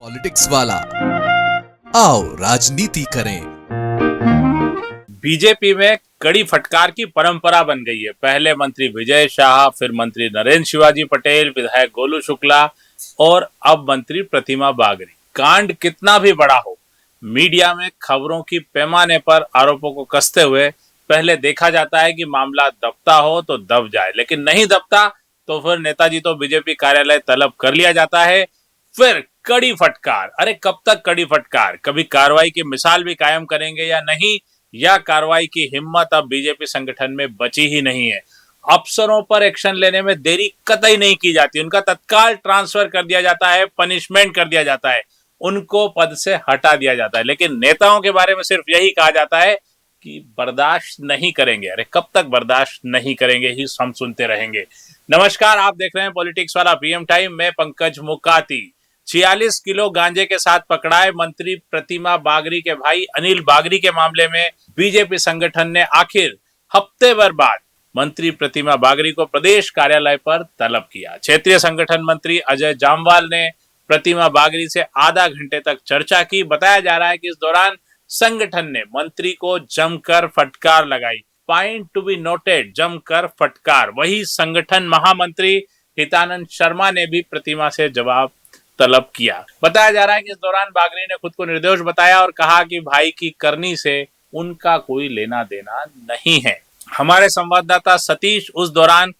Politics वाला आओ राजनीति करें। बीजेपी में कड़ी फटकार की परंपरा बन गई है। पहले मंत्री विजय शाह, फिर मंत्री नरेंद्र शिवाजी पटेल, विधायक गोलू शुक्ला और अब मंत्री प्रतिमा बागरी। कांड कितना भी बड़ा हो, मीडिया में खबरों की पैमाने पर आरोपों को कसते हुए पहले देखा जाता है कि मामला दबता हो तो दब जाए, लेकिन नहीं दबता तो फिर नेताजी तो बीजेपी कार्यालय तलब कर लिया जाता है। फिर कड़ी फटकार। अरे कब तक कड़ी फटकार? कभी कार्रवाई की मिसाल भी कायम करेंगे या नहीं, या कार्रवाई की हिम्मत अब बीजेपी संगठन में बची ही नहीं है। अफसरों पर एक्शन लेने में देरी कतई नहीं की जाती, उनका तत्काल ट्रांसफर कर दिया जाता है, पनिशमेंट कर दिया जाता है, उनको पद से हटा दिया जाता है। लेकिन नेताओं के बारे में सिर्फ यही कहा जाता है कि बर्दाश्त नहीं करेंगे। अरे कब तक बर्दाश्त नहीं करेंगे ही हम सुनते रहेंगे। नमस्कार, आप देख रहे हैं पॉलिटिक्स वाला पीएम टाइम में पंकज मुकाती। 46 किलो गांजे के साथ पकड़ाए मंत्री प्रतिमा बागरी के भाई अनिल बागरी के मामले में बीजेपी संगठन ने आखिर हफ्ते भर बाद मंत्री प्रतिमा बागरी को प्रदेश कार्यालय पर तलब किया। क्षेत्रीय संगठन मंत्री अजय जामवाल ने प्रतिमा बागरी से आधा घंटे तक चर्चा की। बताया जा रहा है कि इस दौरान संगठन ने मंत्री को जमकर फटकार लगाई। पॉइंट टू बी नोटेड, जमकर फटकार। वही संगठन महामंत्री हितानंद शर्मा ने भी प्रतिमा से जवाब तलब किया। बताया जा रहा है कि इस दौरान बागरी ने खुद को निर्दोष बताया और कहा कि भाई की करनी से उनका कोई लेना देना नहीं है। हमारे संवाददाता सतीश उस दौरान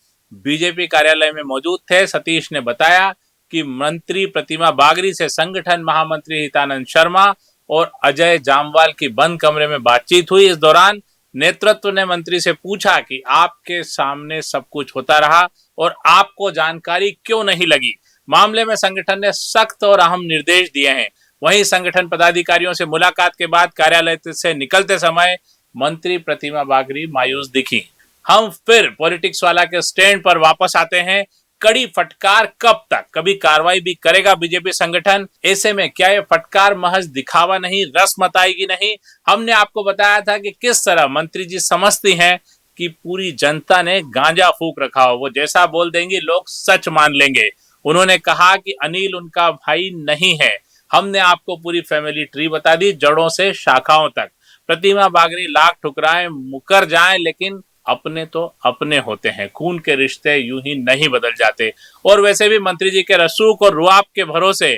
बीजेपी कार्यालय में मौजूद थे। सतीश ने बताया कि मंत्री प्रतिमा बागरी से संगठन महामंत्री हितानंद शर्मा और अजय जामवाल की बंद कमरे में बातचीत हुई। इस दौरान नेतृत्व ने मंत्री से पूछा कि आपके सामने सब कुछ होता रहा और आपको जानकारी क्यों नहीं लगी। मामले में संगठन ने सख्त और अहम निर्देश दिए हैं। वहीं संगठन पदाधिकारियों से मुलाकात के बाद कार्यालय से निकलते समय मंत्री प्रतिमा बागरी मायूस दिखी। हम फिर पॉलिटिक्स वाला के स्टैंड पर वापस आते हैं। कड़ी फटकार कब तक? कभी कार्रवाई भी करेगा बीजेपी संगठन? ऐसे में क्या ये फटकार महज दिखावा नहीं, रस्म आएगी नहीं? हमने आपको बताया था कि किस तरह मंत्री जी समझती हैं कि पूरी जनता ने गांजा फूक रखा हो, वो जैसा बोल देंगे लोग सच मान लेंगे। उन्होंने कहा कि अनिल उनका भाई नहीं है। हमने आपको पूरी फैमिली ट्री बता दी, जड़ों से शाखाओं तक। प्रतिमा बागरी लाख ठुकराएं, मुकर जाएं, लेकिन अपने तो अपने होते हैं। खून के रिश्ते यूं ही नहीं बदल जाते। और वैसे भी मंत्री जी के रसूख और रुआब के भरोसे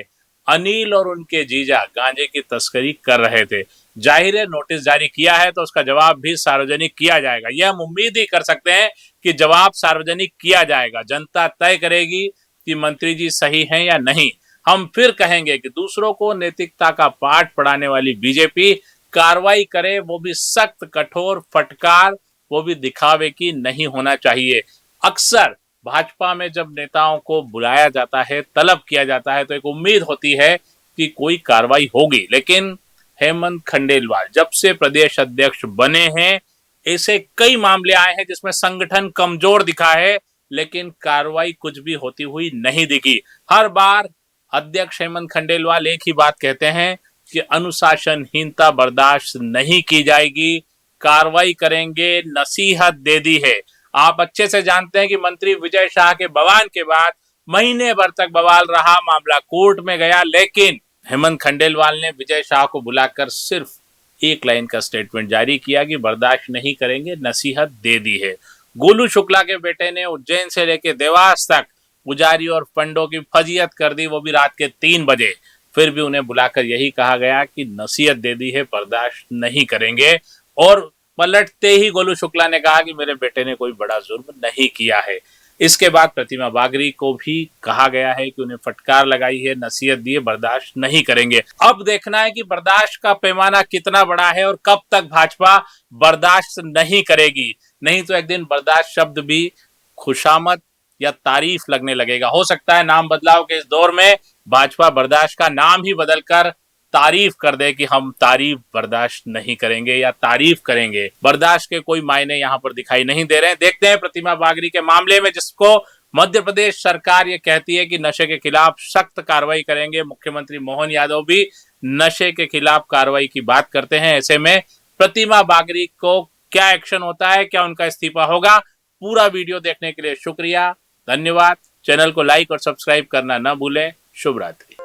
अनिल और उनके जीजा गांजे की तस्करी कर रहे थे। जाहिर है नोटिस जारी किया है तो उसका जवाब भी सार्वजनिक किया जाएगा। यह हम उम्मीद ही कर सकते हैं कि जवाब सार्वजनिक किया जाएगा। जनता तय करेगी कि मंत्री जी सही हैं या नहीं। हम फिर कहेंगे कि दूसरों को नैतिकता का पाठ पढ़ाने वाली बीजेपी कार्रवाई करे, वो भी सख्त कठोर फटकार, वो भी दिखावे की नहीं होना चाहिए। अक्सर भाजपा में जब नेताओं को बुलाया जाता है, तलब किया जाता है, तो एक उम्मीद होती है कि कोई कार्रवाई होगी। लेकिन हेमंत खंडेलवाल जब से प्रदेश अध्यक्ष बने हैं, ऐसे कई मामले आए हैं जिसमें संगठन कमजोर दिखा है, लेकिन कार्रवाई कुछ भी होती हुई नहीं दिखी। हर बार अध्यक्ष हेमंत खंडेलवाल एक ही बात कहते हैं कि अनुशासनहीनता बर्दाश्त नहीं की जाएगी, कार्रवाई करेंगे, नसीहत दे दी है। आप अच्छे से जानते हैं कि मंत्री विजय शाह के बवाल के बाद महीने भर तक बवाल रहा, मामला कोर्ट में गया, लेकिन हेमंत खंडेलवाल ने विजय शाह को बुलाकर सिर्फ एक लाइन का स्टेटमेंट जारी किया कि बर्दाश्त नहीं करेंगे, नसीहत दे दी है। गोलू शुक्ला के बेटे ने उज्जैन से लेकर देवास तक पुजारी और पंडों की फजीयत कर दी, वो भी रात के 3 बजे। फिर भी उन्हें बुलाकर यही कहा गया कि नसीहत दे दी है, बर्दाश्त नहीं करेंगे। और पलटते ही गोलू शुक्ला ने कहा कि मेरे बेटे ने कोई बड़ा जुर्म नहीं किया है। इसके बाद प्रतिमा बागरी को भी कहा गया है कि उन्हें फटकार लगाई है, नसीहत दी है, बर्दाश्त नहीं करेंगे। अब देखना है कि बर्दाश्त का पैमाना कितना बड़ा है और कब तक भाजपा बर्दाश्त नहीं करेगी। नहीं तो एक दिन बर्दाश्त शब्द भी खुशामद या तारीफ लगने लगेगा। हो सकता है नाम बदलाव के इस दौर में भाजपा बर्दाश्त का नाम ही बदलकर तारीफ कर दे कि हम तारीफ बर्दाश्त नहीं करेंगे या तारीफ करेंगे। बर्दाश्त के कोई मायने यहाँ पर दिखाई नहीं दे रहे हैं। देखते हैं प्रतिमा बागरी के मामले में, जिसको मध्य प्रदेश सरकार ये कहती है कि नशे के खिलाफ सख्त कार्रवाई करेंगे। मुख्यमंत्री मोहन यादव भी नशे के खिलाफ कार्रवाई की बात करते हैं। ऐसे में प्रतिमा बागरी को क्या एक्शन होता है, क्या उनका इस्तीफा होगा? पूरा वीडियो देखने के लिए शुक्रिया, धन्यवाद। चैनल को लाइक और सब्सक्राइब करना न भूलें। शुभ रात्रि।